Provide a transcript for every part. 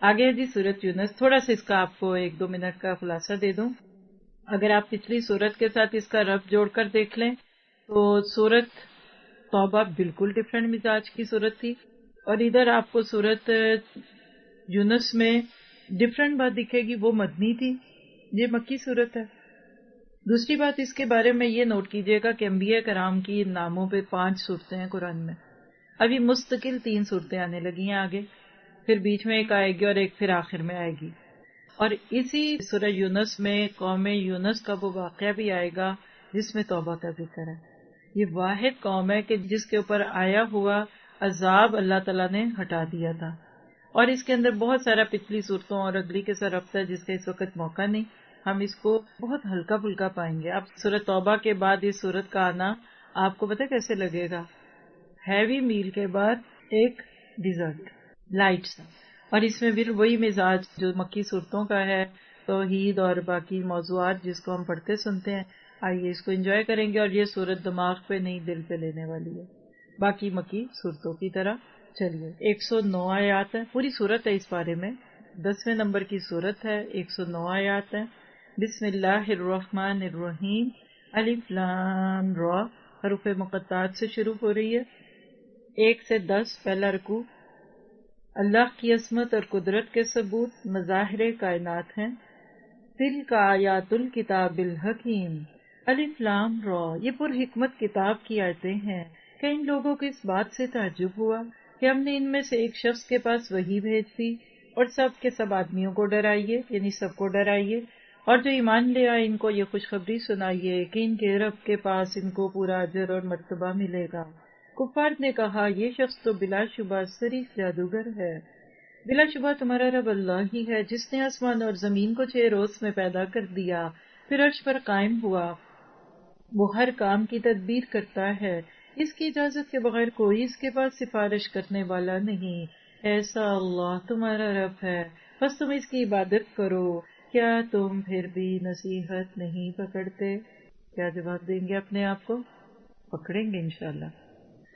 آگے جی سورت یونس، تھوڑا سا اس کا آپ کو 1-2 منٹ کا خلاصہ دے دوں. اگر آپ پچھلی سورت کے ساتھ اس کا ربط جوڑ کر دیکھ لیں تو سورت توبہ بالکل ڈفرینٹ مزاج کی سورت تھی، اور ادھر آپ کو سورت یونس میں ڈفرینٹ بات دکھے گی، وہ مدنی تھی، یہ مکی سورت ہے. دوسری بات اس کے بارے میں یہ نوٹ کیجئے گا کہ انبیاء کرام کی ان ناموں پہ 5 صورتیں ہیں قرآن میں. ابھی مستقل 3 صورتیں آنے لگی ہیں آگے، پھر بیچ میں ایک آئے گی اور ایک پھر آخر میں آئے گی. اور اسی سورہ یونس میں قوم یونس کا وہ واقعہ بھی آئے گا جس میں توبہ کا ذکر ہے. یہ واحد قوم ہے کہ جس کے اوپر آیا ہوا عذاب اللہ تعالیٰ نے ہٹا دیا تھا، اور اس کے اندر بہت سارا پچھلی صورتوں اور اگلی کے ساتھ ربط ہے جس کا اس وقت موقع نہیں، ہم اس کو بہت ہلکا پھلکا پائیں گے. اب سورۃ توبہ کے بعد اس سورت کا آنا آپ کو پتہ کیسے لگے گا؟ ہیوی میل کے بعد ایک ڈیزرٹ لائٹ سا، اور اس میں پھر وہی مزاج جو مکی صورتوں کا ہے، توحید اور باقی موضوعات جس کو ہم پڑھتے سنتے ہیں. آئیے اس کو انجوائے کریں گے، اور یہ صورت دماغ پہ نہیں دل پہ لینے والی ہے باقی مکی صورتوں کی طرح. چلیے 109 آیات ہے، پوری صورت ہے اس بارے میں، 10ویں نمبر کی صورت ہے، 109 آیات ہے. بسم اللہ الرحمن الرحیم. الف لام را، حروف مقطعات سے شروع ہو رہی ہے. 1 سے 10 پہلا رکوع. اللہ کی عظمت اور قدرت کے ثبوت مظاہر کائنات ہیں. تلک آیات الکتاب الحکیم. الف لام را، یہ پر حکمت کتاب کی آیتیں ہیں. کہ ان لوگوں کو اس بات سے تعجب ہوا کہ ہم نے ان میں سے ایک شخص کے پاس وحی بھیج دی، اور سب کے سب آدمیوں کو ڈرائیے، یعنی سب کو ڈرائیے، اور جو ایمان لے آئے ان کو یہ خوشخبری سنائیے کہ ان کے رب کے پاس ان کو پورا اجر اور مرتبہ ملے گا. کفار نے کہا یہ شخص تو بلا شبہ صریح جادوگر ہے. بلا شبہ تمہارا رب اللہ ہی ہے جس نے آسمان اور زمین کو 6 روز میں پیدا کر دیا، پھر عرش پر قائم ہوا. وہ ہر کام کی تدبیر کرتا ہے، اس کی اجازت کے بغیر کوئی اس کے پاس سفارش کرنے والا نہیں. ایسا اللہ تمہارا رب ہے، بس تم اس کی عبادت کرو. کیا تم پھر بھی نصیحت نہیں پکڑتے؟ کیا جواب دیں گے اپنے آپ کو؟ پکڑیں گے انشاءاللہ.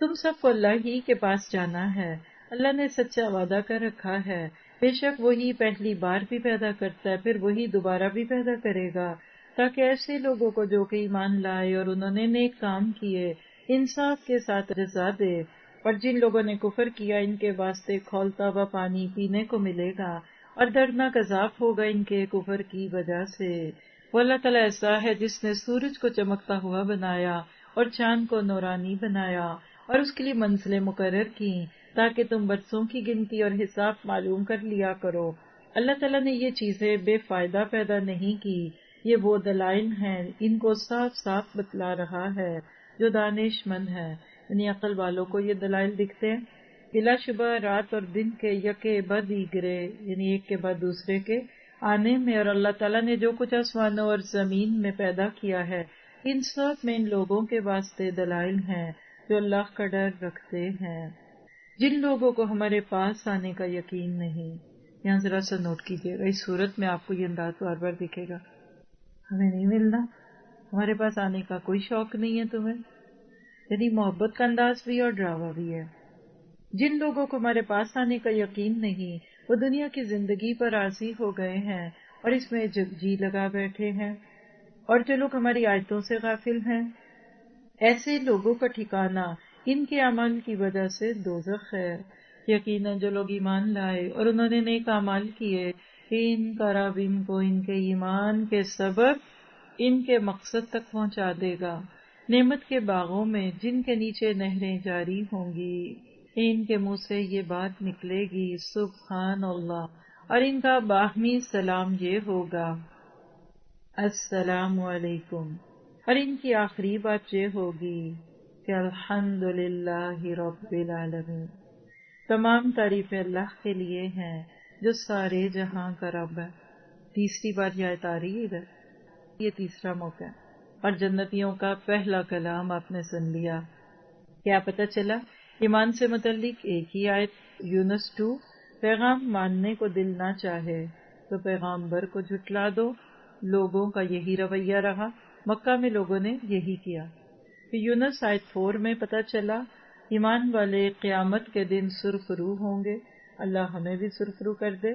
تم سب کو اللہ ہی کے پاس جانا ہے. اللہ نے سچا وعدہ کر رکھا ہے، بے شک وہی پہلی بار بھی پیدا کرتا ہے، پھر وہی دوبارہ بھی پیدا کرے گا، تاکہ ایسے لوگوں کو جو کہ ایمان لائے اور انہوں نے نیک کام کیے انصاف کے ساتھ جزا دے. اور جن لوگوں نے کفر کیا ان کے واسطے کھولتا ہوا پانی پینے کو ملے گا، اور دردناک عذاب ہوگا ان کے کفر کی وجہ سے. وہ اللہ تعالیٰ ایسا ہے جس نے سورج کو چمکتا ہوا بنایا اور چاند کو نورانی بنایا، اور اس کے لیے منزلیں مقرر کی تاکہ تم برسوں کی گنتی اور حساب معلوم کر لیا کرو. اللہ تعالیٰ نے یہ چیزیں بے فائدہ پیدا نہیں کی، یہ وہ دلائل ہیں، ان کو صاف صاف بتلا رہا ہے جو دانش مند ہے، یعنی عقل والوں کو یہ دلائل دکھتے ہیں. بلا شبہ رات اور دن کے یکے بعد دیگرے، یعنی ایک کے بعد دوسرے کے آنے میں، اور اللہ تعالیٰ نے جو کچھ آسمانوں اور زمین میں پیدا کیا ہے ان سب میں ان لوگوں کے واسطے دلائل ہیں جو اللہ کا ڈر رکھتے ہیں. جن لوگوں کو ہمارے پاس آنے کا یقین نہیں. یہاں ذرا سا نوٹ کیجیے گا، اس صورت میں آپ کو یہ انداز بار بار دکھے گا، ہمیں نہیں ملنا، ہمارے پاس آنے کا کوئی شوق نہیں ہے تمہیں، یعنی محبت کا انداز بھی اور ڈراوا بھی ہے. جن لوگوں کو ہمارے پاس آنے کا یقین نہیں وہ دنیا کی زندگی پر راضی ہو گئے ہیں اور اس میں جی لگا بیٹھے ہیں. اور جو لوگ ہماری آیتوں سے غافل ہیں ایسے لوگوں کا ٹھکانہ ان کے عمل کی وجہ سے دوزخ ہے. یقیناً جو لوگ ایمان لائے اور انہوں نے نیک اعمال کیے، ان کا رب ان کو ان کے ایمان کے سبب ان کے مقصد تک پہنچا دے گا، نعمت کے باغوں میں جن کے نیچے نہریں جاری ہوں گی. ان کے منہ سے یہ بات نکلے گی سبحان اللہ، اور ان کا باہمی سلام یہ ہوگا السلام علیکم، اور ان کی آخری بات یہ ہوگی کہ الحمدللہ رب العالمین، تمام تعریفیں اللہ کے لیے ہیں جو سارے جہاں کا رب ہے. تیسری بار یہ آیت آ رہی ہے، یہ تیسرا موقع ہے، اور جنتیوں کا پہلا کلام آپ نے سن لیا. کیا پتہ چلا؟ ایمان سے متعلق ایک ہی آیت یونس 2. پیغام ماننے کو دل نہ چاہے تو پیغامبر کو جھٹلا دو. لوگوں کا یہی رویہ رہا، مکہ میں لوگوں نے یہی کیا. پھر یونس آیت 4 میں پتہ چلا ایمان والے قیامت کے دن سرخرو ہوں گے. اللہ ہمیں بھی سرخرو کر دے.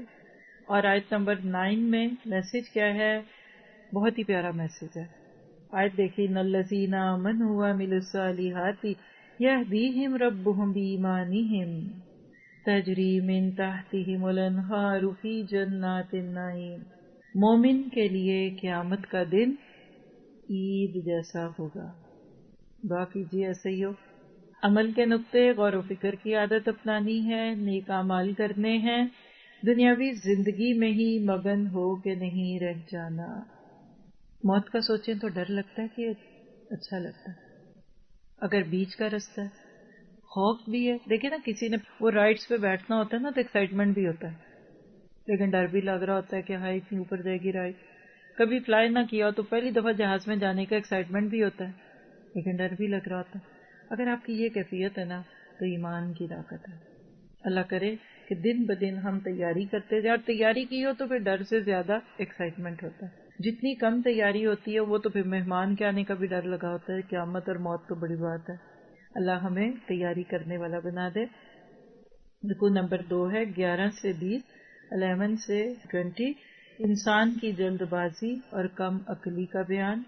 اور آیت نمبر 9 میں میسج کیا ہے؟ بہت ہی پیارا میسج ہے. آیت دیکھیے، ان الذین آمنوا وعملوا الصالحات یہدیہم ربہم بایمانہم تجری من تحتہم الانہار فی جنات النعیم. مومن کے لیے قیامت کا دن عید جیسا ہوگا. دعا کیجیے ایسے ہی ہو. عمل کے نقطے، غور و فکر کی عادت اپنانی ہے، نیک اعمال کرنے ہیں، دنیاوی زندگی میں ہی مگن ہو کے نہیں رہ جانا. موت کا سوچیں تو ڈر لگتا ہے کہ اچھا لگتا ہے. اگر بیچ کا رستہ ہے، خوف بھی ہے. دیکھیں نا، کسی نے وہ رائڈس پہ بیٹھنا ہوتا ہے نا تو ایکسائٹمنٹ بھی ہوتا ہے، لیکن ڈر بھی لگ رہا ہوتا ہے کہ ہائی اتنی اوپر جائے گی رائڈ. کبھی فلائی نہ کیا ہو تو پہلی دفعہ جہاز میں جانے کا ایکسائٹمنٹ بھی ہوتا ہے، لیکن ڈر بھی لگ رہا ہوتا ہے. اگر آپ کی یہ کیفیت ہے نا تو ایمان کی طاقت ہے. اللہ کرے کہ دن بدن ہم تیاری کرتے جائیں، اور تیاری کی ہو تو پھر ڈر سے زیادہ ایکسائٹمنٹ ہوتا ہے. جتنی کم تیاری ہوتی ہے وہ تو پھر مہمان کے آنے کا بھی ڈر لگا ہوتا ہے. قیامت اور موت تو بڑی بات ہے. اللہ ہمیں تیاری کرنے والا بنا دے. رکوع نمبر 2 ہے 11 سے 20، 11 سے 20. انسان کی جلد بازی اور کم عقلی کا بیان.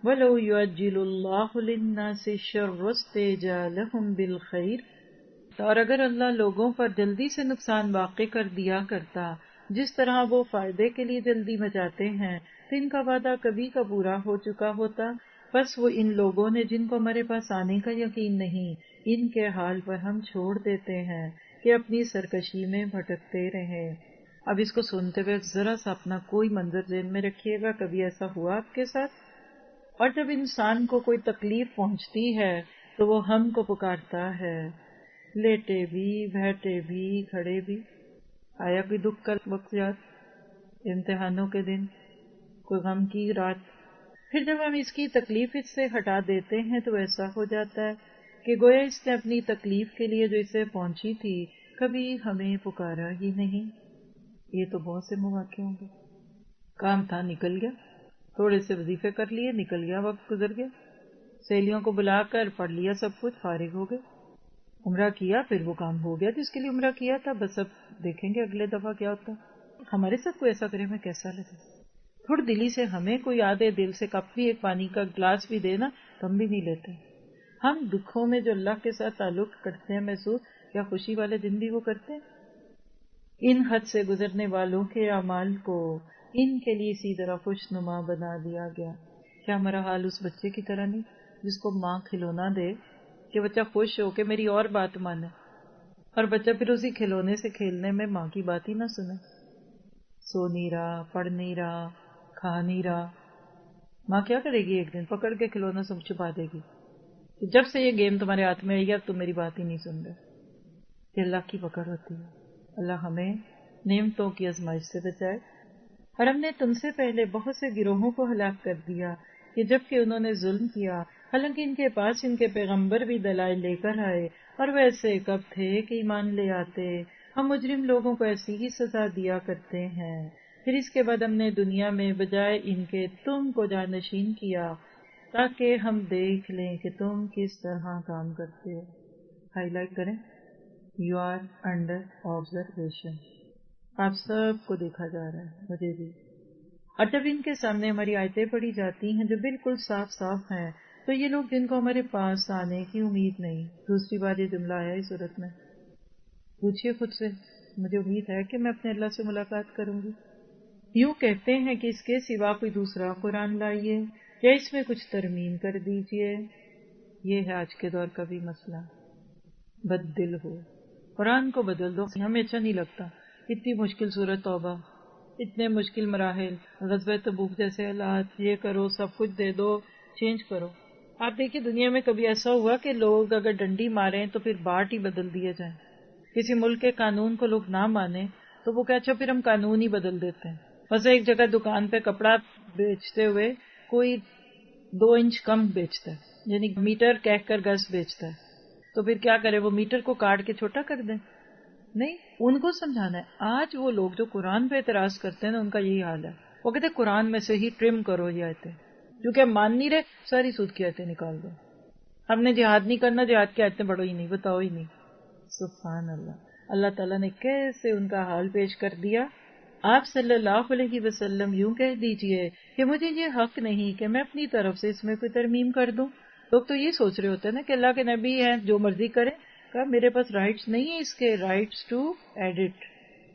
وَلَوْ يُعَجِّلُ اللَّهُ لِلنَّاسِ الشَّرَّ اسْتِعْجَالَهُم بِالْخَيْرِ، اور اگر اللہ لوگوں پر جلدی سے نقصان واقع کر دیا کرتا جس طرح وہ فائدے کے لیے جلدی مچاتے ہیں، تو ان کا وعدہ کبھی کا پورا ہو چکا ہوتا. بس وہ ان لوگوں نے جن کو ہمارے پاس آنے کا یقین نہیں، ان کے حال پر ہم چھوڑ دیتے ہیں کہ اپنی سرکشی میں بھٹکتے رہیں. اب اس کو سنتے ہوئے ذرا سا اپنا کوئی منظر ذہن میں رکھیے گا. کبھی ایسا ہوا آپ کے ساتھ؟ اور جب انسان کو کوئی تکلیف پہنچتی ہے تو وہ ہم کو پکارتا ہے، لیٹے بھی، بیٹھے بھی، کھڑے بھی. آیا کوئی دکھ کا وقت یاد؟ امتحانوں کے دن، کوئی غم کی رات. پھر جب ہم اس کی تکلیف اس سے ہٹا دیتے ہیں تو ایسا ہو جاتا ہے کہ گویا اس نے اپنی تکلیف کے لیے جو اسے پہنچی تھی کبھی ہمیں پکارا ہی نہیں. یہ تو بہت سے مواقع ہوں گے. کام تھا، نکل گیا، تھوڑے سے وظیفے کر لیے، نکل گیا، وقت گزر گیا. سہیلیوں کو بلا کر پڑھ لیا سب کچھ، فارغ ہو گئے. عمرہ کیا، پھر وہ کام ہو گیا جس کے لیے عمرہ کیا تھا. بس اب دیکھیں گے اگلے دفعہ کیا ہوتا ہے. ہمارے ساتھ کوئی ایسا کرے ہمیں کیسا لگے؟ تھوڑی دلی سے ہمیں کوئی آدھے دل سے کپ بھی، ایک پانی کا گلاس بھی دے نا تو ہم بھی نہیں لیتے. ہم دکھوں میں جو اللہ کے ساتھ تعلق کرتے ہیں محسوس، کیا خوشی والے دن بھی وہ کرتے ہیں؟ ان حد سے گزرنے والوں کے اعمال کو ان کے لیے اسی طرح خوش نما بنا دیا گیا. کیا ہمارا حال اس بچے کی طرح نہیں جس کو ماں کھلونا دے کہ بچہ خوش ہو کہ میری اور بات مانے، اور بچہ پھر اسی کھلونے سے کھیلنے میں ماں کی بات ہی نہ سنے؟ سو نہیں رہا، پڑھ نہیں رہا، کھا نہیں رہا. ماں کیا کرے گی؟ ایک دن پکڑ کے کھلونا سب چھپا دے گی کہ جب سے یہ گیم تمہارے ہاتھ میں آئی ہے تم میری بات ہی نہیں سن رہے. یہ اللہ کی پکڑ ہوتی ہے. اللہ ہمیں نعمتوں کی آزمائش سے بچائے. اور ہم نے تم سے پہلے بہت سے گروہوں کو ہلاک کر دیا کہ جبکہ انہوں نے ظلم کیا، حالانکہ ان کے پاس ان کے پیغمبر بھی دلائل لے کر آئے، اور ویسے کب تھے کہ ایمان لے آتے. ہم مجرم لوگوں کو ایسی ہی سزا دیا کرتے ہیں. پھر اس کے بعد ہم نے دنیا میں بجائے ان کے تم کو جانشین کیا تاکہ ہم دیکھ لیں کہ تم کس طرح کام کرتے ہو. ہائی لائٹ کریں، یو آر انڈر آبزرویشن. آپ سب کو دیکھا جا رہا ہے، مجھے بھی. اور جب ان کے سامنے ہماری آیتیں پڑھی جاتی ہیں جو بالکل صاف صاف ہیں تو یہ لوگ جن کو ہمارے پاس آنے کی امید نہیں. دوسری بار یہ جملہ آیا اس صورت میں. پوچھئے خود سے، مجھے امید ہے کہ میں اپنے اللہ سے ملاقات کروں گی؟ یوں کہتے ہیں کہ اس کے سوا کوئی دوسرا قرآن لائیے یا اس میں کچھ ترمیم کر دیجئے. یہ ہے آج کے دور کا بھی مسئلہ. بد دل ہو، قرآن کو بدل دو. ہمیں اچھا نہیں لگتا. اتنی مشکل سورۃ توبہ، اتنے مشکل مراحل، غزوہ تبوک جیسے حالات، یہ کرو، سب کچھ دے دو، چینج کرو. آپ دیکھیے دنیا میں کبھی ایسا ہوا کہ لوگ اگر ڈنڈی ماریں تو پھر باٹ ہی بدل دیے جائیں؟ کسی ملک کے قانون کو لوگ نہ مانیں تو وہ کہ اچھا پھر ہم قانون ہی بدل دیتے ہیں. بس ایک جگہ دکان پہ کپڑا بیچتے ہوئے کوئی 2 انچ کم بیچتا ہے، یعنی میٹر کہہ کر گز بیچتا ہے، تو پھر کیا کرے؟ وہ میٹر کو کاٹ کے چھوٹا کر دیں؟ نہیں، ان کو سمجھانا ہے. آج وہ لوگ جو قرآن پہ اعتراض کرتے ہیں نا، ان کا یہی حال ہے. وہ کہتے ہیں قرآن میں سے ہی ٹرم کرو یہ آیتیں، کیونکہ ہم مان نہیں رہے، ساری سود کی آیتیں نکال دو. ہم نے جہاد نہیں کرنا، جہاد کی آیتیں پڑھو ہی نہیں، بتاؤ ہی نہیں. سبحان اللہ. اللہ تعالیٰ نے کیسے ان کا حال پیش کر دیا. آپ صلی اللہ علیہ وسلم یوں کہہ دیجئے کہ مجھے یہ حق نہیں کہ میں اپنی طرف سے اس میں کوئی ترمیم کر دوں. لوگ تو یہ سوچ رہے ہوتے ہیں نا کہ اللہ کے نبی ہیں جو مرضی کریں. کہا میرے پاس رائٹس نہیں ہے اس کے، rights to edit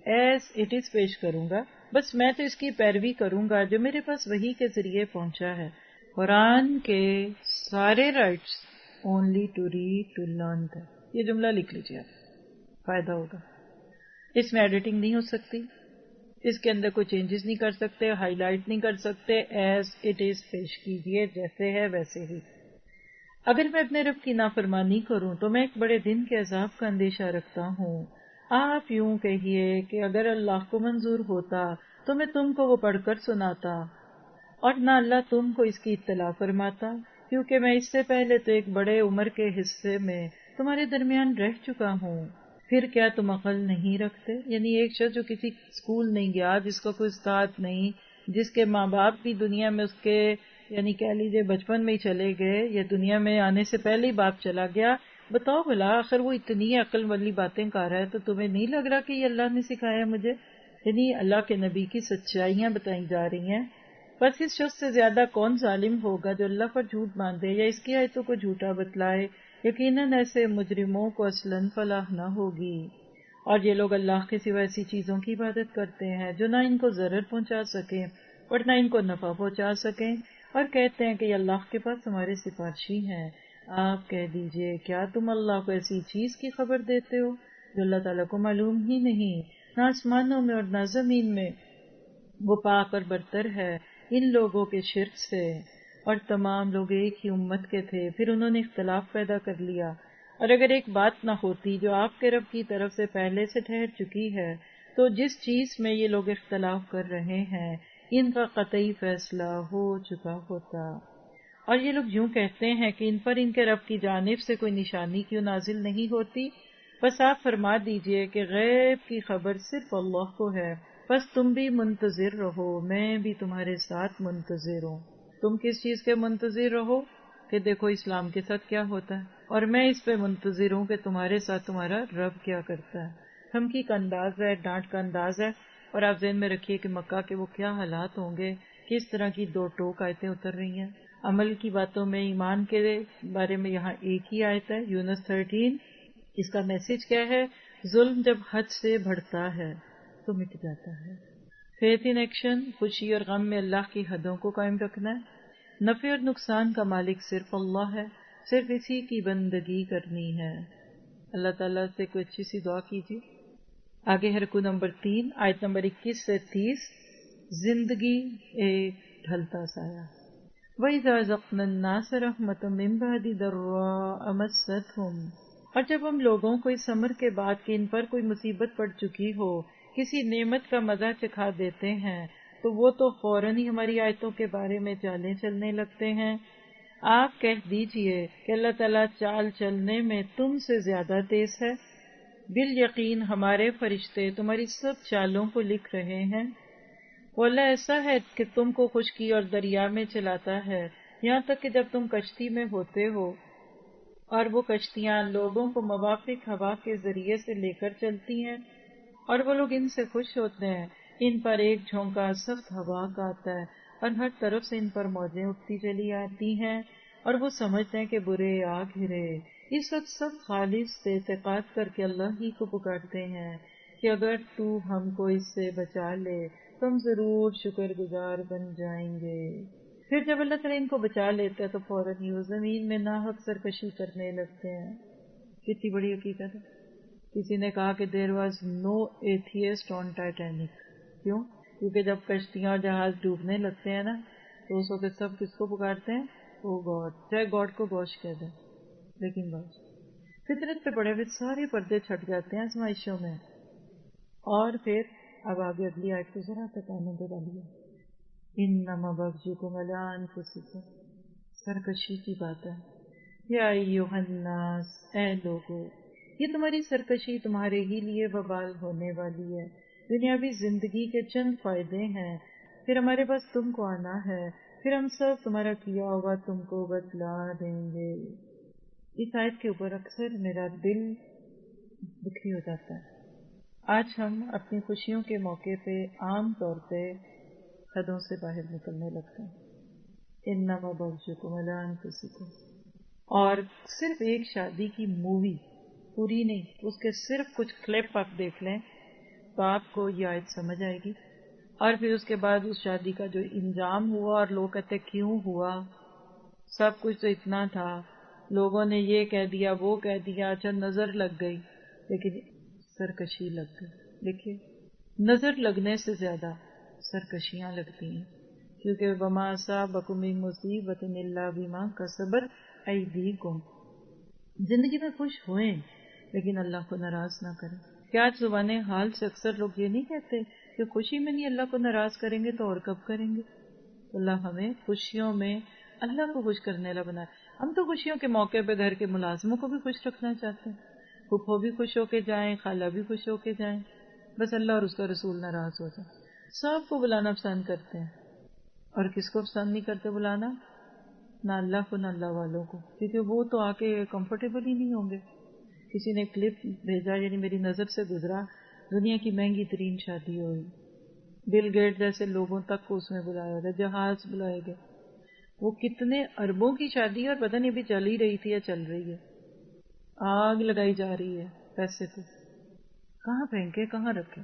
as it is پیش کروں گا، بس میں تو اس کی پیروی کروں گا جو میرے پاس وحی کے ذریعے پہنچا ہے. قرآن کے سارے rights only to read to learn. یہ جملہ لکھ لیجیے، فائدہ ہوگا. اس میں ایڈیٹنگ نہیں ہو سکتی، اس کے اندر کوئی چینجز نہیں کر سکتے، ہائی لائٹ نہیں کر سکتے، ایز اٹ از پیش کیجیے، جیسے ہے ویسے ہی. اگر میں اپنے رب کی نافرمانی کروں تو میں ایک بڑے دن کے عذاب کا اندیشہ رکھتا ہوں. آپ یوں کہیے کہ اگر اللہ کو منظور ہوتا تو میں تم کو وہ پڑھ کر سناتا، اور نہ اللہ تم کو اس کی اطلاع فرماتا، کیونکہ میں اس سے پہلے تو ایک بڑے عمر کے حصے میں تمہارے درمیان رہ چکا ہوں. پھر کیا تم عقل نہیں رکھتے؟ یعنی ایک شخص جو کسی اسکول نہیں گیا، جس کا کوئی استاد نہیں، جس کے ماں باپ بھی دنیا میں اس کے یعنی کہہ لیجیے بچپن میں ہی چلے گئے یا دنیا میں آنے سے پہلے ہی باپ چلا گیا، بتاؤ بھلا آخر وہ اتنی عقل والی باتیں کر رہا ہے تو تمہیں نہیں لگ رہا کہ یہ اللہ نے سکھایا مجھے؟ یعنی اللہ کے نبی کی سچائیاں بتائی جا رہی ہیں. بس اس شخص سے زیادہ کون ظالم ہوگا جو اللہ پر جھوٹ باندھے یا اس کی آیتوں کو جھوٹا بتلائے؟ یقیناً ایسے مجرموں کو اصلاً فلاح نہ ہوگی. اور یہ لوگ اللہ کے سوا ایسی چیزوں کی عبادت کرتے ہیں جو نہ ان کو ضرر پہنچا سکیں اور نہ ان کو نفع پہنچا سکیں، اور کہتے ہیں کہ یہ اللہ کے پاس ہمارے سفارشی ہیں. آپ کہہ دیجئے کیا تم اللہ کو ایسی چیز کی خبر دیتے ہو جو اللہ تعالیٰ کو معلوم ہی نہیں؟ نہ آسمانوں میں اور نہ زمین میں، وہ پاک اور برتر ہے ان لوگوں کے شرک سے. اور تمام لوگ ایک ہی امت کے تھے، پھر انہوں نے اختلاف پیدا کر لیا. اور اگر ایک بات نہ ہوتی جو آپ کے رب کی طرف سے پہلے سے ٹھہر چکی ہے تو جس چیز میں یہ لوگ اختلاف کر رہے ہیں ان کا قطعی فیصلہ ہو چکا ہوتا. اور یہ لوگ یوں کہتے ہیں کہ ان پر ان کے رب کی جانب سے کوئی نشانی کیوں نازل نہیں ہوتی؟ بس آپ فرما دیجئے کہ غیب کی خبر صرف اللہ کو ہے، بس تم بھی منتظر رہو، میں بھی تمہارے ساتھ منتظر ہوں. تم کس چیز کے منتظر رہو؟ کہ دیکھو اسلام کے ساتھ کیا ہوتا ہے، اور میں اس پہ منتظر ہوں کہ تمہارے ساتھ تمہارا رب کیا کرتا ہے. دھمکی کا انداز ہے، ڈانٹ کا انداز ہے. اور آپ ذہن میں رکھیے کہ مکہ کے وہ کیا حالات ہوں گے، کس طرح کی دو ٹوک آیتیں اتر رہی ہیں. عمل کی باتوں میں ایمان کے بارے میں یہاں ایک ہی آیت ہے، یونس 13. اس کا میسج کیا ہے؟ ظلم جب حد سے بڑھتا ہے تو مٹ جاتا ہے. فیتھ ان ایکشن، خوشی اور غم میں اللہ کی حدوں کو قائم رکھنا ہے. نفع اور نقصان کا مالک صرف اللہ ہے، صرف اسی کی بندگی کرنی ہے. اللہ تعالیٰ سے کوئی اچھی سی دعا کیجیے. آگے ہے رکوع نمبر 3، آیت نمبر 21 سے 30. زندگی ایک ڈھلتا سایہ. وَإِذَا ذَقْنَا النَّاسَ رَحْمَةً مِّن بَعْدِ ضَرَّاءَ مَسَّتْهُمْ، اور جب ہم لوگوں کو اس امر کے بعد کہ ان پر کوئی مصیبت پڑ چکی ہو کسی نعمت کا مزہ چکھا دیتے ہیں تو وہ تو فوراً ہی ہماری آیتوں کے بارے میں چالیں چلنے لگتے ہیں. آپ کہہ دیجئے کہ اللہ تعالیٰ چال چلنے میں تم سے زیادہ تیز ہے. بالیقین ہمارے فرشتے تمہاری سب چالوں کو لکھ رہے ہیں. وہ اللہ ایسا ہے کہ تم کو خشکی اور دریا میں چلاتا ہے، یہاں تک کہ جب تم کشتی میں ہوتے ہو اور وہ کشتیاں لوگوں کو موافق ہوا کے ذریعے سے لے کر چلتی ہیں اور وہ لوگ ان سے خوش ہوتے ہیں. ان پر ایک جھونکا سخت ہوا کا آتا ہے اور ہر طرف سے ان پر موجیں اٹھتی چلی آتی ہیں اور وہ سمجھتے ہیں کہ برے آ گھرے. اس وقت سب خالص اعتقاد کر کے اللہ ہی کو پکارتے ہیں کہ اگر تو ہم کو اس سے بچا لے تو ہم ضرور شکر گزار بن جائیں گے. پھر جب اللہ تعالیٰ ان کو بچا لیتا ہے تو فوراً ہی وہ زمین میں ناحق سرکشی کرنے لگتے ہیں. کتنی بڑی حقیقت ہے. کسی نے کہا کہ there was no atheist on Titanic. کیوں؟ کیونکہ جب کشتیاں اور جہاز ڈوبنے لگتے ہیں نا تو اس وقت سب کس کو پکارتے ہیں؟ او گاڈ. چاہے گاڈ کو گوش کہہ دیں، لیکن بس فطرت پہ پڑے ہوئے سارے پردے چھٹ جاتے ہیں آزمائشوں میں. اور پھر اب آگے اگلی آیت کو ذرا تکانوں پہ ڈالیے. انما بغیکم علی انفسکم، سرکشی کی بات ہے. یا ایھا الناس، اے لوگو، یہ تمہاری سرکشی تمہارے ہی لیے وبال ہونے والی ہے. دنیاوی زندگی کے چند فائدے ہیں، پھر ہمارے پاس تم کو آنا ہے، پھر ہم سب تمہارا کیا ہوا تم کو بتلا دیں گے. اس آیت کے اوپر اکثر میرا دل دکھی ہو جاتا ہے. آج ہم اپنی خوشیوں کے موقع پہ عام طور پہ حدوں سے باہر نکلنے لگتے ہیں، انما بغضکم علی انفسکم، اور صرف ایک شادی کی مووی پوری نہیں، اس کے صرف کچھ کلپ آپ دیکھ لیں تو آپ کو یہ آیت سمجھ آئے گی، اور پھر اس کے بعد اس شادی کا جو انجام ہوا اور لوگ کہتے کیوں ہوا، سب کچھ تو اتنا تھا، لوگوں نے یہ کہہ دیا وہ کہہ دیا، اچھا نظر لگ گئی، لیکن سرکشی لگ گئی۔ دیکھیے، نظر لگنے سے زیادہ سرکشیاں لگتی ہیں، کیونکہ وما اصابکم من مصیبۃ الا بما کسبت ایدیکم، زندگی میں خوش ہوئیں لیکن اللہ کو ناراض نہ کریں۔ کیا آج زبان حال سے اکثر لوگ یہ نہیں کہتے کہ خوشی میں نہیں اللہ کو ناراض کریں گے تو اور کب کریں گے؟ تو اللہ ہمیں خوشیوں میں اللہ کو خوش کرنے والا بنائے۔ ہم تو خوشیوں کے موقع پہ گھر کے ملازموں کو بھی خوش رکھنا چاہتے ہیں، پھپھو بھی خوش ہو کے جائیں، خالہ بھی خوش ہو کے جائیں، بس اللہ اور اس کا رسول ناراض ہو جائے۔ سب کو بلانا پسند کرتے ہیں، اور کس کو پسند نہیں کرتے بلانا؟ نہ اللہ کو نہ اللہ والوں کو، کیونکہ وہ تو آ کے کمفرٹیبل ہی نہیں ہوں گے۔ کسی نے کلپ بھیجا، یعنی میری نظر سے گزرا، دنیا کی مہنگی ترین شادی ہوئی، بل گیٹ جیسے لوگوں تک کو اس میں بلایا گیا، جہاز بلائے گئے، وہ کتنے اربوں کی شادی ہے، اور پتہ نہیں ابھی چل ہی رہی تھی یا چل رہی ہے، آگ لگائی جا رہی ہے، پیسے تو کہاں پھینکے کہاں رکھے؟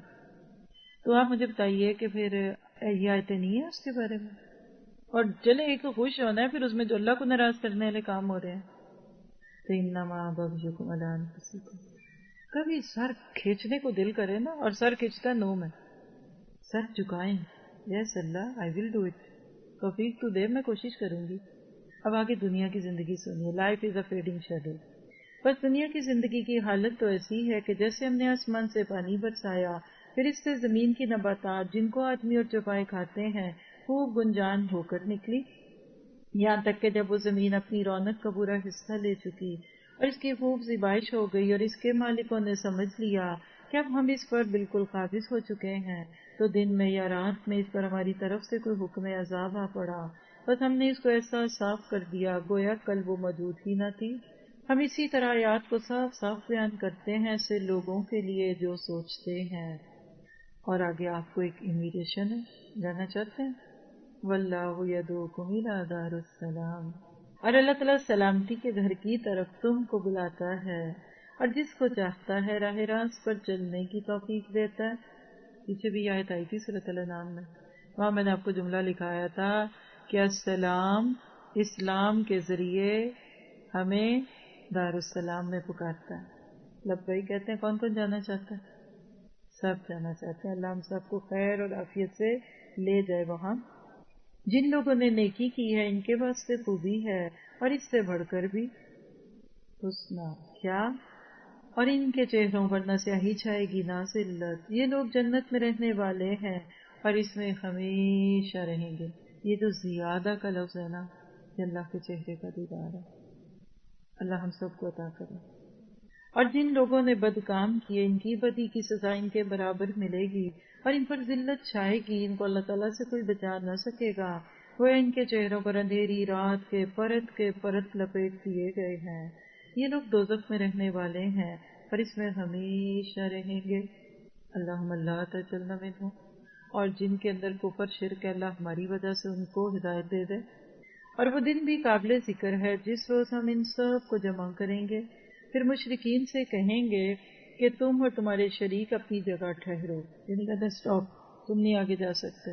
تو آپ مجھے بتائیے کہ پھر یہ آیتیں نہیں ہیں اس کے بارے میں؟ اور چلے ایک تو خوش ہونا ہے، پھر اس میں جو اللہ کو ناراض کرنے والے کام ہو رہے ہیں، تو انما بغضکم علی انفسکم۔ کبھی سر کھینچنے کو دل کرے نا، اور سر کھینچتا نو میں، سر جھکائیں، یس اللہ آئی ول ڈو اٹ، توفیق تو دے، میں کوشش کروں گی۔ اب آگے دنیا کی زندگی سنیے، life is a feeding shadow. بس دنیا کی زندگی کی حالت تو ایسی ہے کہ جیسے ہم نے آسمان سے پانی برسایا، پھر اس سے زمین کی نباتات جن کو آدمی اور چوپائے کھاتے ہیں خوب گنجان ہو کر نکلی، یہاں تک کہ جب وہ زمین اپنی رونق کا پورا حصہ لے چکی اور اس کی خوب زیبائش ہو گئی، اور اس کے مالکوں نے سمجھ لیا کہ اب ہم اس پر بالکل قابض ہو چکے ہیں، تو دن میں یا رات میں اس پر ہماری طرف سے کوئی حکم عذاب آ پڑا، بس ہم نے اس کو ایسا صاف کر دیا گویا کل وہ موجود ہی نہ تھی۔ ہم اسی طرح آیات کو صاف صاف بیان کرتے ہیں ایسے لوگوں کے لیے جو سوچتے ہیں۔ اور آگے آپ کو ایک انویٹیشن ہے، جانا چاہتے ہیں؟ واللہ یدعوکم الی دار السلام، اور اللہ تعالیٰ سلامتی کے گھر کی طرف تم کو بلاتا ہے، اور جس کو چاہتا ہے راہ راست پر چلنے کی توفیق دیتا ہے۔ پیچھے بھی آیت آئی تھی سورۃ الانعام میں، وہاں میں نے آپ کو جملہ لکھایا تھا کہ السلام اسلام کے ذریعے ہمیں دار السلام میں پکارتا ہے۔ لبیک کہتے ہیں، کون کون جانا چاہتا ہے؟ سب جانا چاہتے ہیں۔ اللہ ہم سب کو خیر اور عافیت سے لے جائے وہاں۔ جن لوگوں نے نیکی کی ہے ان کے واسطے خوبی ہے، اور اس سے بڑھ کر بھی حسنا، کیا؟ اور ان کے چہروں پر نہ سیاہی چھائے گی نہ ذلت، یہ لوگ جنت میں رہنے والے ہیں اور اس میں ہمیشہ رہیں گے۔ یہ جو زیادہ کا لفظ ہے نا، یہ اللہ کے چہرے کا دیدار ہے، اللہ ہم سب کو عطا کرے۔ اور جن لوگوں نے بد کام کیے ان کی بدی کی سزا ان کے برابر ملے گی، اور ان پر ذلت چھائے گی، ان کو اللہ تعالیٰ سے کوئی بچا نہ سکے گا، وہ ان کے چہروں پر اندھیری رات کے پرت لپیٹ دیے گئے ہیں۔ یہ لوگ دوزخ میں رہنے والے ہیں اور اس میں ہمیشہ رہیں گے۔ اللہم لا تجعلنا منہم۔ اور جن کے اندر کفر شرک ہے، اللہ ہماری وجہ سے ان کو ہدایت دے دے۔ اور وہ دن بھی قابل ذکر ہے جس روز ہم ان سب کو جمع کریں گے، پھر مشرکین سے کہیں گے کہ تم اور تمہارے شریک اپنی جگہ ٹھہرو، یعنی کہتے ہیں سٹاپ، تم نہیں آگے جا سکتے۔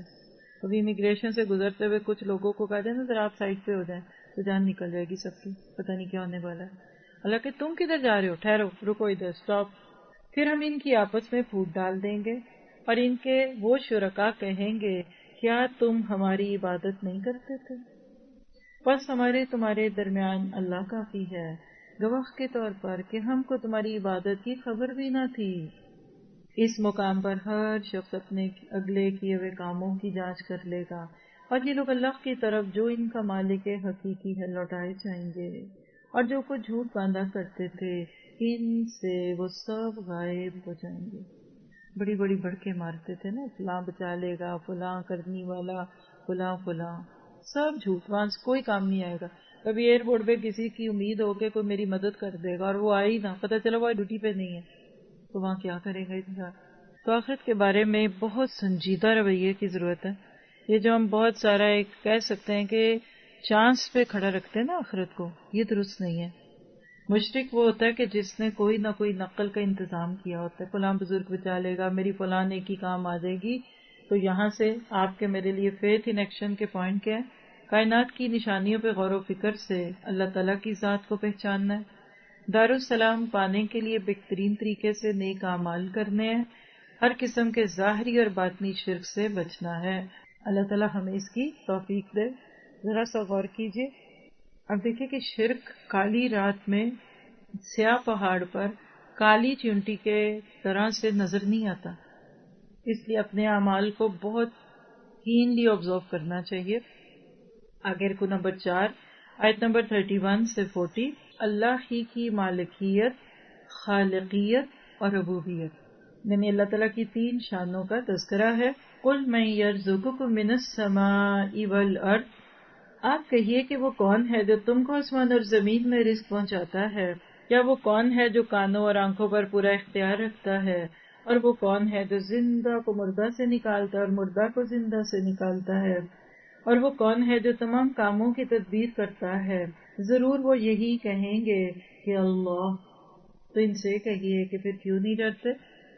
ابھی امیگریشن سے گزرتے ہوئے کچھ لوگوں کو کہا جائے نا ذرا آپ سائڈ پہ ہو جائیں، تو جان نکل جائے گی سب کی، پتہ نہیں کیا ہونے والا ہے۔ اللہ کہ تم کدھر جا رہے ہو، ٹھہرو، رکو ادھر، سٹاپ۔ پھر ہم ان کی آپس میں پھوٹ ڈال دیں گے، اور ان کے وہ شرکا کہیں گے کیا تم ہماری عبادت نہیں کرتے تھے؟ بس ہمارے تمہارے درمیان اللہ کافی ہے گواہ کے طور پر کہ ہم کو تمہاری عبادت کی خبر بھی نہ تھی۔ اس مقام پر ہر شخص اپنے اگلے کیے ہوئے کاموں کی جانچ کر لے گا، اور یہ لوگ اللہ کی طرف جو ان کا مالک حقیقی ہے لوٹائے جائیں گے، اور جو کچھ جھوٹ باندھا کرتے تھے ان سے وہ سب غائب ہو جائیں گے۔ بڑی بڑی بڑکے مارتے تھے نا، فلاں بچا لے گا، فلاں کرنی والا، فلاں فلاں، سب جھوٹ، وہاں سے کوئی کام نہیں آئے گا۔ کبھی ایئرپورٹ پہ کسی کی امید ہو کہ کوئی میری مدد کر دے گا اور وہ آئی نہ، پتہ چلا وہ ڈیوٹی پہ نہیں ہے، تو وہاں کیا کرے گا انسان؟ تو آخرت کے بارے میں بہت سنجیدہ رویے کی ضرورت ہے. یہ جو ہم بہت سارا ایک کہہ سکتے ہیں کہ چانس پہ کھڑا رکھتے ہیں نا آخرت کو، یہ درست نہیں ہے. مشرک وہ ہوتا ہے کہ جس نے کوئی نہ کوئی نقل کا انتظام کیا ہوتا ہے، فلاں بزرگ بچا لے گا، میری فلاں نیکی کام آ جائے گی. تو یہاں سے آپ کے میرے لیے فیتھ ان ایکشن کے پوائنٹ کیا ہے؟ کائنات کی نشانیوں پہ غور و فکر سے اللہ تعالیٰ کی ذات کو پہچاننا ہے، دارالسلام پانے کے لیے بہترین طریقے سے نیک اعمال کرنے ہیں، ہر قسم کے ظاہری اور باطنی شرک سے بچنا ہے. اللہ تعالیٰ ہمیں اس کی توفیق دے. ذرا سا غور کیجیے. اب دیکھیے کہ شرک کالی رات میں سیاہ پہاڑ پر کالی چونٹی کے طرح سے نظر نہیں آتا، اس لیے اپنے اعمال کو بہت کینلی آبزرو کرنا چاہیے. آگے رکو نمبر 4 آیت نمبر 31 سے 40. اللہ ہی کی مالکیت، خالقیت اور ربوبیت، یعنی اللہ تعالیٰ کی 3 شانوں کا تذکرہ ہے. قُلْ مَن يَرْزُقُكُم مِّنَ السَّمَاءِ وَالْأَرْضِ، آپ کہیے کہ وہ کون ہے جو تم کو آسمان اور زمین میں رزق پہنچاتا ہے؟ یا وہ کون ہے جو کانوں اور آنکھوں پر پورا اختیار رکھتا ہے؟ اور وہ کون ہے جو زندہ کو مردہ سے نکالتا ہے اور مردہ کو زندہ سے نکالتا ہے؟ اور وہ کون ہے جو تمام کاموں کی تدبیر کرتا ہے؟ ضرور وہ یہی کہیں گے کہ اللہ. تو ان سے کہیے کہ پھر کیوں نہیں ڈرتے؟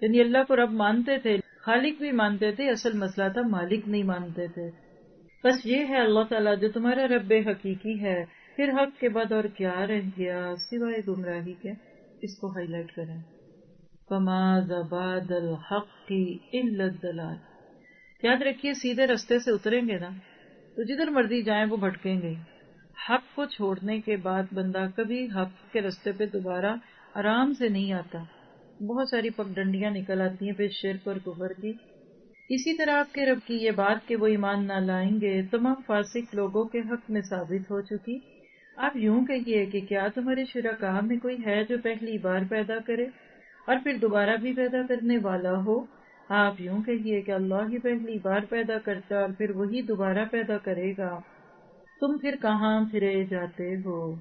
یعنی اللہ کو رب مانتے تھے، خالق بھی مانتے تھے، اصل مسئلہ تھا مالک نہیں مانتے تھے. بس یہ ہے اللہ تعالیٰ جو تمہارا رب حقیقی ہے. پھر حق کے بعد اور کیا رہ گیا سوائے گمراہی کے؟ اس کو ہائی لائٹ کریں. فَمَا زَبَادَ الْحَقِّ إِلَّا الضَّلَالِ. یاد رکھیے سیدھے رستے سے اتریں گے نا تو جدھر مرضی جائیں وہ بھٹکیں گے. حق کو چھوڑنے کے بعد بندہ کبھی حق کے رستے پہ دوبارہ آرام سے نہیں آتا. بہت ساری پگڈنڈیاں نکل آتی ہیں پھر شرک اور کفر کی. اسی طرح آپ کے رب کی یہ بات کہ وہ ایمان نہ لائیں گے تمام فاسق لوگوں کے حق میں ثابت ہو چکی. آپ یوں کہیے کہ کیا تمہارے شرکاء میں کوئی ہے جو پہلی بار پیدا کرے اور پھر دوبارہ بھی پیدا کرنے والا ہو؟ آپ یوں کہیے کہ اللہ ہی پہلی بار پیدا کرتا اور پھر وہی دوبارہ پیدا کرے گا. تم پھر کہاں پھرے جاتے ہو؟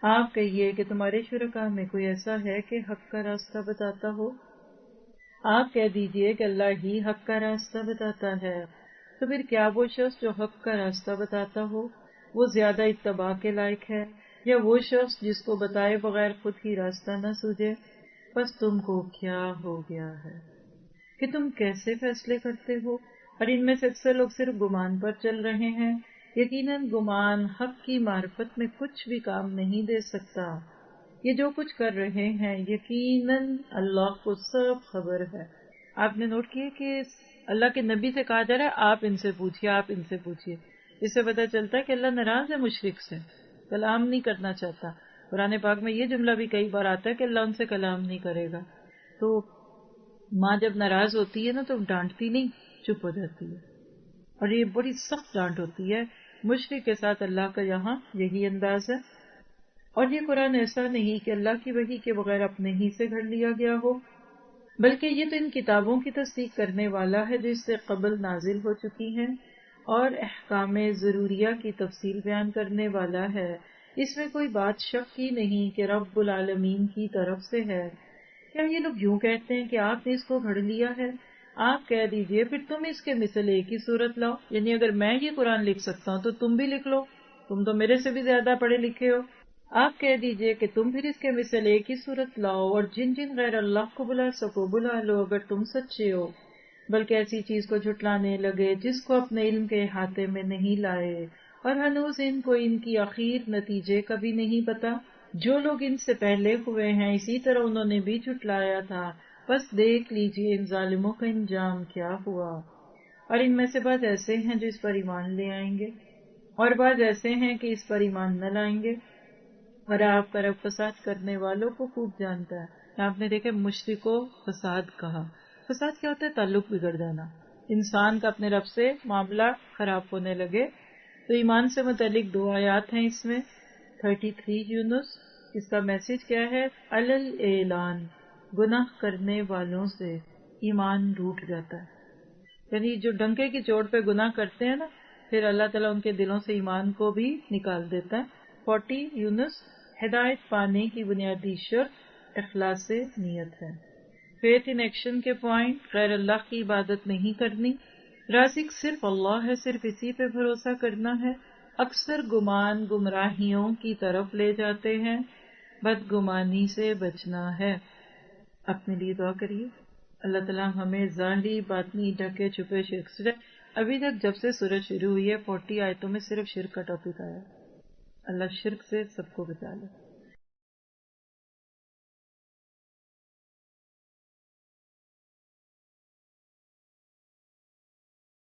آپ کہیے کہ تمہارے شرکاء میں کوئی ایسا ہے کہ حق کا راستہ بتاتا ہو؟ آپ کہہ دیجئے کہ اللہ ہی حق کا راستہ بتاتا ہے. تو پھر کیا وہ شخص جو حق کا راستہ بتاتا ہو وہ زیادہ اتباع کے لائق ہے یا وہ شخص جس کو بتائے بغیر خود ہی راستہ نہ سوجے؟ بس تم کو کیا ہو گیا ہے کہ تم کیسے فیصلے کرتے ہو؟ اور ان میں سے اکثر لوگ صرف گمان پر چل رہے ہیں. یقیناً گمان حق کی معرفت میں کچھ بھی کام نہیں دے سکتا. یہ جو کچھ کر رہے ہیں یقیناً اللہ کو سب خبر ہے. آپ نے نوٹ کیا کہ اللہ کے نبی سے کہا جا رہا ہے آپ ان سے پوچھیے، آپ ان سے پوچھیے. اس سے پتہ چلتا ہے کہ اللہ ناراض ہے مشرک سے، کلام نہیں کرنا چاہتا. قرآن پاک میں یہ جملہ بھی کئی بار آتا ہے کہ اللہ ان سے کلام نہیں کرے گا. تو ماں جب ناراض ہوتی ہے نا تو ڈانٹتی نہیں، چپ ہو جاتی ہے، اور یہ بڑی سخت ڈانٹ ہوتی ہے. مشرک کے ساتھ اللہ کا یہاں یہی انداز ہے. اور یہ قرآن ایسا نہیں کہ اللہ کی وحی کے بغیر اپنے ہی سے گھڑ لیا گیا ہو، بلکہ یہ تو ان کتابوں کی تصدیق کرنے والا ہے جو اس سے قبل نازل ہو چکی ہیں اور احکام ضروریہ کی تفصیل بیان کرنے والا ہے. اس میں کوئی بات شک ہی نہیں کہ رب العالمین کی طرف سے ہے. کیا یہ لوگ یوں کہتے ہیں کہ آپ نے اس کو گھڑ لیا ہے؟ آپ کہہ دیجئے پھر تم اس کے مثل ایک ہی صورت لاؤ. یعنی اگر میں یہ قرآن لکھ سکتا ہوں تو تم بھی لکھ لو، تم تو میرے سے بھی زیادہ پڑھے لکھے ہو. آپ کہہ دیجئے کہ تم پھر اس کے مثل ایک ہی صورت لاؤ اور جن جن غیر اللہ کو بلا سکو بلا لو اگر تم سچے ہو. بلکہ ایسی چیز کو جھٹلانے لگے جس کو اپنے علم کے احاطے میں نہیں لائے، اور ہنوز ان کو ان کی اخیر نتیجے کا بھی نہیں پتا. جو لوگ ان سے پہلے ہوئے ہیں اسی طرح انہوں نے بھی جھٹلایا تھا. بس دیکھ لیجئے ان ظالموں کا انجام کیا ہوا. اور ان میں سے بعض ایسے ہیں جو اس پر ایمان لے آئیں گے اور بعض ایسے ہیں کہ اس پر ایمان نہ لائیں گے. اور آپ کا رب فساد کرنے والوں کو خوب جانتا ہے. آپ نے دیکھا مشرکو فساد کہا. فساد کیا ہوتا ہے؟ تعلق بگڑ جانا، انسان کا اپنے رب سے معاملہ خراب ہونے لگے. تو ایمان سے متعلق 2 آیات ہیں اس میں. 33 یونس، اس کا میسج کیا ہے؟ علل اعلان، گناہ کرنے والوں سے ایمان روٹ جاتا ہے. یعنی جو ڈنکے کی چوٹ پہ گناہ کرتے ہیں نا پھر اللہ تعالیٰ ان کے دلوں سے ایمان کو بھی نکال دیتا ہے. 40 یونس، ہدایت پانے کی بنیادی شرط اخلاص نیت ہے. فیتھ ان ایکشن کے پوائنٹ، غیر اللہ کی عبادت نہیں کرنی، رازق صرف اللہ ہے، صرف اسی پہ بھروسہ کرنا ہے، اکثر گمان گمراہیوں کی طرف لے جاتے ہیں، بدگمانی سے بچنا ہے۔ اپنے لیے دعا کریے، اللہ تعالیٰ ہمیں ظاہری باطنی ڈھکے چھپے شرک سے، ابھی تک جب سے سورج شروع ہوئی ہے 40 آیتوں میں صرف شرک کا ٹاپک آیا ہے، اللہ شرک سے سب کو بچا لے۔